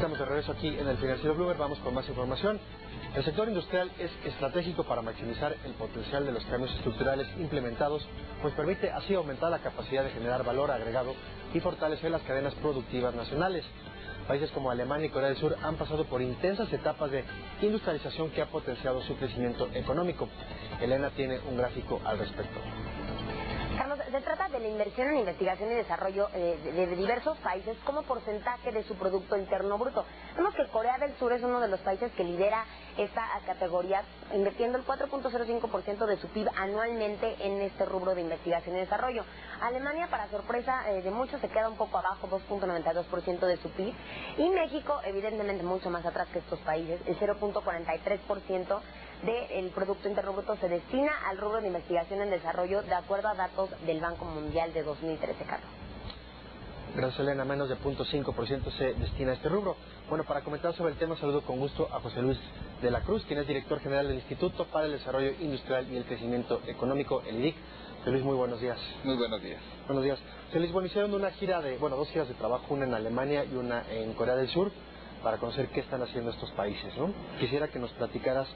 Estamos de regreso aquí en el Financiero Bloomberg. Vamos con más información. El sector industrial es estratégico para maximizar el potencial de los cambios estructurales implementados, pues permite así aumentar la capacidad de generar valor agregado y fortalecer las cadenas productivas nacionales. Países como Alemania y Corea del Sur han pasado por intensas etapas de industrialización que ha potenciado su crecimiento económico. Elena tiene un gráfico al respecto. Carlos, se trata de la inversión en investigación y desarrollo de diversos países como porcentaje de su Producto Interno Bruto. Vemos que Corea del Sur es uno de los países que lidera esta categoría, invirtiendo el 4.05% de su PIB anualmente en este rubro de investigación y desarrollo. Alemania, para sorpresa de muchos, se queda un poco abajo, 2.92% de su PIB. Y México, evidentemente, mucho más atrás que estos países, el 0.43% del Producto Interno Bruto se destina al rubro de investigación en desarrollo, de acuerdo a datos del Banco Mundial de 2013, Carlos. Gracias, Elena. Menos de 0.5% se destina a este rubro. Bueno, para comentar sobre el tema, saludo con gusto a José Luis de la Cruz, quien es director general del Instituto para el Desarrollo Industrial y el Crecimiento Económico, el IDIC. José Luis, muy buenos días. Muy buenos días. Buenos días. José Luis, bueno, hicieron dos giras de trabajo, una en Alemania y una en Corea del Sur, para conocer qué están haciendo estos países, ¿no? Quisiera que nos platicaras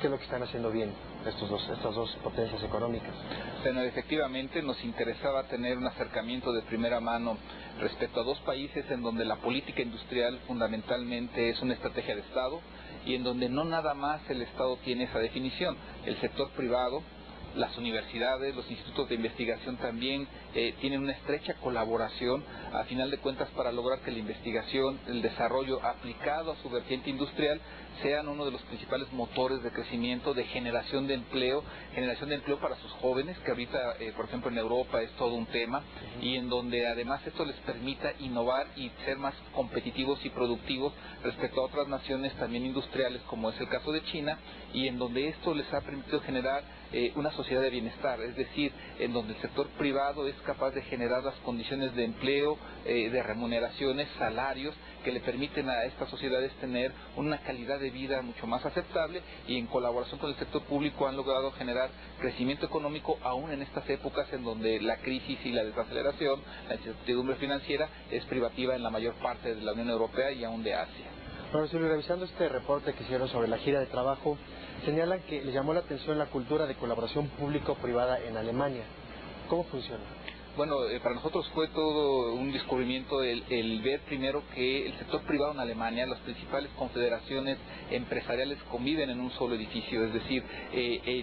qué es lo que están haciendo bien estas dos potencias económicas. Bueno, efectivamente nos interesaba tener un acercamiento de primera mano respecto a dos países en donde la política industrial fundamentalmente es una estrategia de Estado y en donde no nada más el Estado tiene esa definición. El sector privado, las universidades, los institutos de investigación también tienen una estrecha colaboración, a final de cuentas, para lograr que la investigación, el desarrollo aplicado a su vertiente industrial sean uno de los principales motores de crecimiento, de generación de empleo para sus jóvenes, que ahorita, por ejemplo, en Europa es todo un tema, y en donde además esto les permita innovar y ser más competitivos y productivos respecto a otras naciones también industriales, como es el caso de China, y en donde esto les ha permitido generar una sociedad de bienestar, es decir, en donde el sector privado es capaz de generar las condiciones de empleo, de remuneraciones, salarios, que le permiten a estas sociedades tener una calidad de vida mucho más aceptable, y en colaboración con el sector público han logrado generar crecimiento económico aún en estas épocas en donde la crisis y la desaceleración, la incertidumbre financiera es privativa en la mayor parte de la Unión Europea y aún de Asia. Bueno, Silvio, revisando este reporte que hicieron sobre la gira de trabajo, señalan que les llamó la atención la cultura de colaboración público-privada en Alemania. ¿Cómo funciona? Bueno, para nosotros fue todo un descubrimiento el ver primero que el sector privado en Alemania, las principales confederaciones empresariales conviven en un solo edificio, es decir,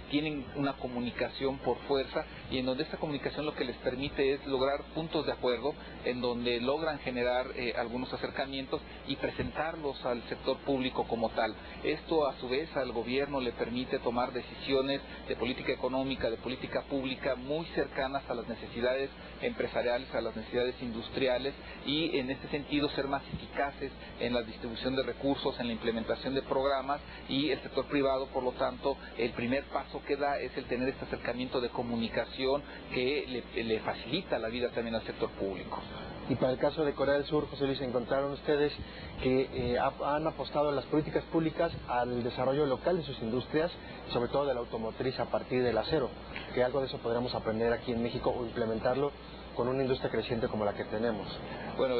tienen una comunicación por fuerza, y en donde esta comunicación lo que les permite es lograr puntos de acuerdo, en donde logran generar algunos acercamientos y presentarlos al sector público como tal. Esto a su vez al gobierno le permite tomar decisiones de política económica, de política pública muy cercanas a las necesidades empresariales, a las necesidades industriales, y en este sentido ser más eficaces en la distribución de recursos, en la implementación de programas, y el sector privado, por lo tanto, el primer paso que da es el tener este acercamiento de comunicación que le facilita la vida también al sector público. Y para el caso de Corea del Sur, José Luis, encontraron ustedes que han apostado en las políticas públicas al desarrollo local de sus industrias, sobre todo de la automotriz a partir del acero, que algo de eso podríamos aprender aquí en México o implementarlo con una industria creciente como la que tenemos. Bueno,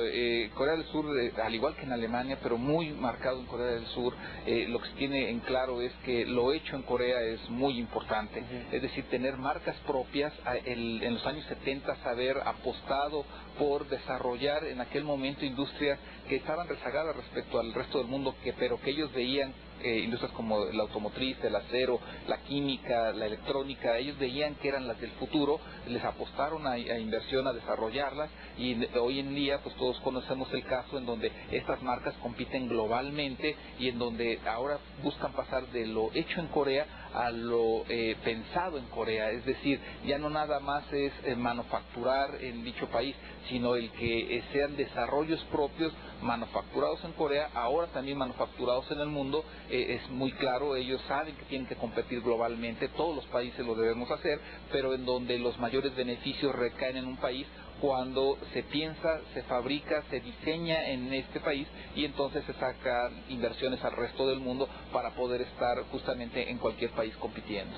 Corea del Sur, al igual que en Alemania, pero muy marcado en Corea del Sur, lo que se tiene en claro es que lo hecho en Corea es muy importante, es decir, tener marcas propias, en los años 70 haber apostado por desarrollar en aquel momento industrias que estaban rezagadas respecto al resto del mundo, pero que ellos veían industrias como la automotriz, el acero, la química, la electrónica, ellos veían que eran las del futuro, les apostaron a inversión, a desarrollarlas, y hoy en día pues todos conocemos el caso en donde estas marcas compiten globalmente y en donde ahora buscan pasar de lo hecho en Corea a lo pensado en Corea, es decir, ya no nada más es manufacturar en dicho país, sino el que sean desarrollos propios manufacturados en Corea, ahora también manufacturados en el mundo. Es muy claro, ellos saben que tienen que competir globalmente, todos los países lo debemos hacer, pero en donde los mayores beneficios recaen en un país cuando se piensa, se fabrica, se diseña en este país, y entonces se sacan inversiones al resto del mundo para poder estar justamente en cualquier país compitiendo.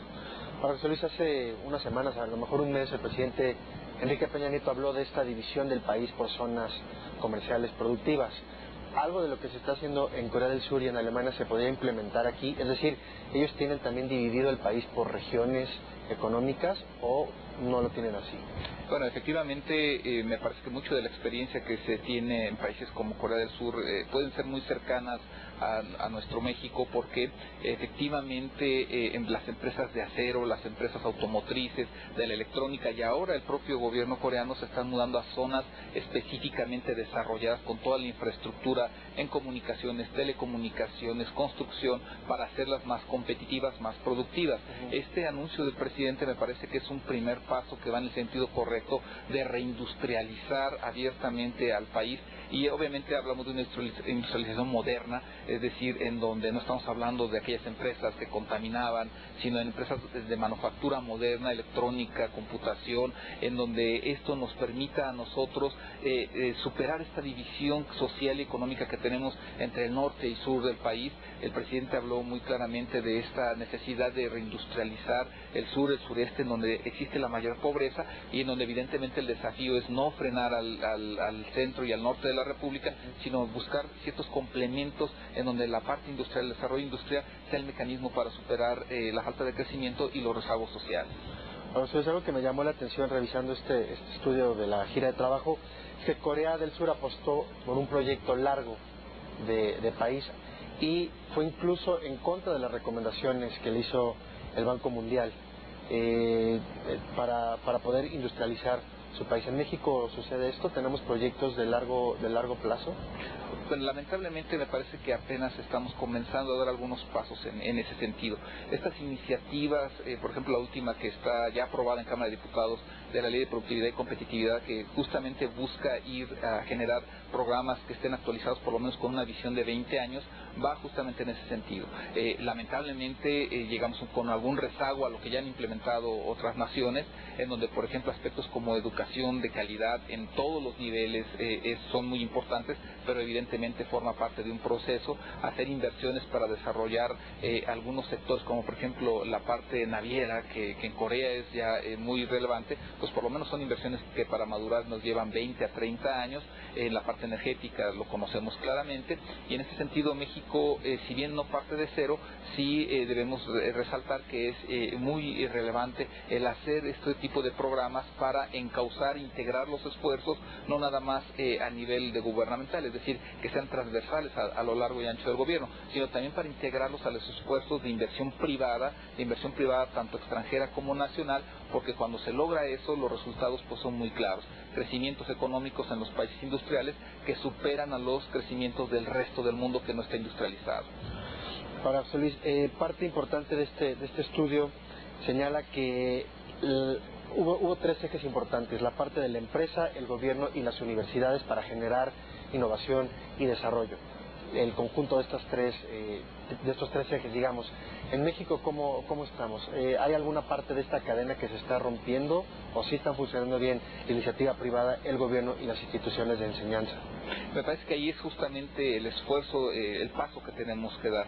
Ahora, José Luis, hace unas semanas, a lo mejor un mes, el presidente Enrique Peña Nieto habló de esta división del país por zonas comerciales productivas. algo de lo que se está haciendo en Corea del Sur y en Alemania se podría implementar aquí? Es decir, ¿ellos tienen también dividido el país por regiones económicas o no lo tienen así? Bueno, efectivamente, me parece que mucho de la experiencia que se tiene en países como Corea del Sur pueden ser muy cercanas a nuestro México, porque efectivamente en las empresas de acero, las empresas automotrices, de la electrónica y ahora el propio gobierno coreano se están mudando a zonas específicamente desarrolladas con toda la infraestructura en comunicaciones, telecomunicaciones, construcción, para hacerlas más competitivas, más productivas. Este anuncio del presidente me parece que es un primer paso que va en el sentido correcto de reindustrializar abiertamente al país, y obviamente hablamos de una industrialización moderna, es decir, en donde no estamos hablando de aquellas empresas que contaminaban, sino en empresas de manufactura moderna, electrónica, computación, en donde esto nos permita a nosotros superar esta división social y económica que tenemos entre el norte y sur del país. El presidente habló muy claramente de esta necesidad de reindustrializar el sur, el sureste, en donde existe la mayor pobreza y en donde evidentemente el desafío es no frenar al centro y al norte de la República, sino buscar ciertos complementos en donde la parte industrial, el desarrollo industrial, sea el mecanismo para superar la falta de crecimiento y los rezagos sociales. Ahora, eso es algo que me llamó la atención revisando este estudio de la gira de trabajo, es que Corea del Sur apostó por un proyecto largo de país y fue incluso en contra de las recomendaciones que le hizo el Banco Mundial para poder industrializar su país. ¿En México sucede esto? ¿Tenemos proyectos de largo plazo? Bueno, lamentablemente me parece que apenas estamos comenzando a dar algunos pasos en ese sentido. Estas iniciativas, por ejemplo la última que está ya aprobada en Cámara de Diputados, de la Ley de Productividad y Competitividad, que justamente busca ir a generar programas que estén actualizados por lo menos con una visión de 20 años, va justamente en ese sentido. Lamentablemente llegamos con algún rezago a lo que ya han implementado otras naciones, en donde por ejemplo aspectos como educación de calidad en todos los niveles son muy importantes, pero evidentemente forma parte de un proceso. Hacer inversiones para desarrollar algunos sectores, como por ejemplo la parte naviera, que en Corea es ya muy relevante, pues por lo menos son inversiones que para madurar nos llevan 20 a 30 años. En la parte energética lo conocemos claramente, y en ese sentido México, si bien no parte de cero, sí debemos resaltar que es muy relevante el hacer este tipo de programas para encauzar, integrar los esfuerzos, no nada más a nivel de gubernamental, es decir, que sean transversales a lo largo y ancho del gobierno, sino también para integrarlos a los esfuerzos de inversión privada tanto extranjera como nacional, porque cuando se logra eso, los resultados pues son muy claros. Crecimientos económicos en los países industriales que superan a los crecimientos del resto del mundo que no está industrializado. Ahora, José Luis, parte importante de este estudio señala que hubo tres ejes importantes: la parte de la empresa, el gobierno y las universidades para generar innovación y desarrollo. El conjunto de estos tres ejes, digamos. En México, ¿cómo estamos? ¿Hay alguna parte de esta cadena que se está rompiendo o sí están funcionando bien la iniciativa privada, el gobierno y las instituciones de enseñanza? Me parece que ahí es justamente el esfuerzo, el paso que tenemos que dar.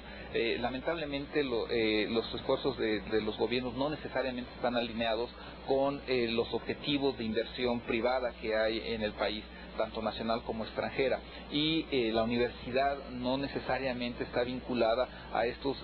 Lamentablemente los esfuerzos de los gobiernos no necesariamente están alineados con los objetivos de inversión privada que hay en el país, tanto nacional como extranjera, y la universidad no necesariamente está vinculada a estas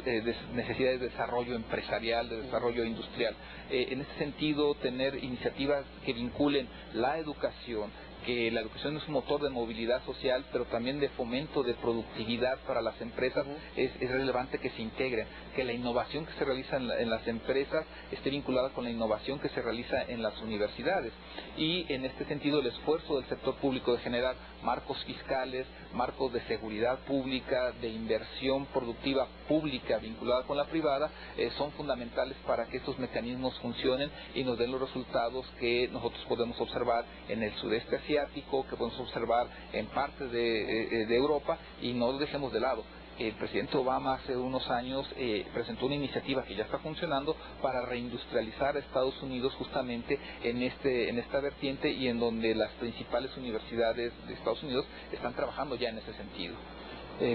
necesidades de desarrollo empresarial, de desarrollo industrial. En este sentido, tener iniciativas que vinculen la educación, que la educación es un motor de movilidad social, pero también de fomento de productividad para las empresas, es relevante que se integren, que la innovación que se realiza en las empresas esté vinculada con la innovación que se realiza en las universidades. Y en este sentido, el esfuerzo del sector público de generar marcos fiscales, marcos de seguridad pública, de inversión productiva pública vinculada con la privada, son fundamentales para que estos mecanismos funcionen y nos den los resultados que nosotros podemos observar en el sudeste asiático, que podemos observar en partes de Europa, y no lo dejemos de lado. El presidente Obama hace unos años presentó una iniciativa que ya está funcionando para reindustrializar a Estados Unidos justamente en esta vertiente, y en donde las principales universidades de Estados Unidos están trabajando ya en ese sentido.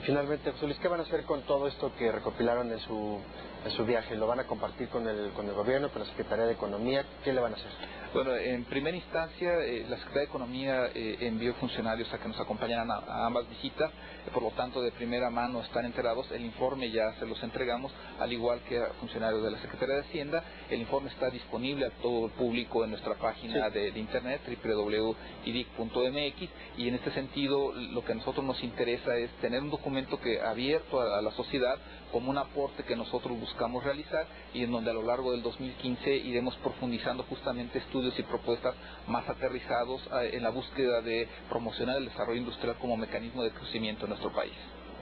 Finalmente, José Luis, ¿qué van a hacer con todo esto que recopilaron en su viaje? ¿Lo van a compartir con el gobierno, con la Secretaría de Economía? ¿Qué le van a hacer? Bueno, en primera instancia, la Secretaría de Economía envió funcionarios a que nos acompañaran a ambas visitas, por lo tanto, de primera mano están enterados. El informe ya se los entregamos, al igual que a funcionarios de la Secretaría de Hacienda. El informe está disponible a todo el público en nuestra página de internet, www.idic.mx, y en este sentido, lo que a nosotros nos interesa es tener un documento que abierto a la sociedad como un aporte que nosotros buscamos realizar, y en donde a lo largo del 2015 iremos profundizando justamente estudios y propuestas más aterrizados en la búsqueda de promocionar el desarrollo industrial como mecanismo de crecimiento en nuestro país.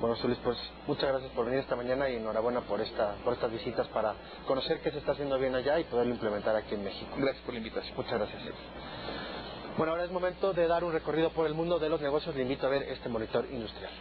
Bueno, Luis, pues muchas gracias por venir esta mañana y enhorabuena por estas visitas para conocer qué se está haciendo bien allá y poderlo implementar aquí en México. Gracias por la invitación. Muchas gracias. Bueno, ahora es momento de dar un recorrido por el mundo de los negocios. Le invito a ver este monitor industrial.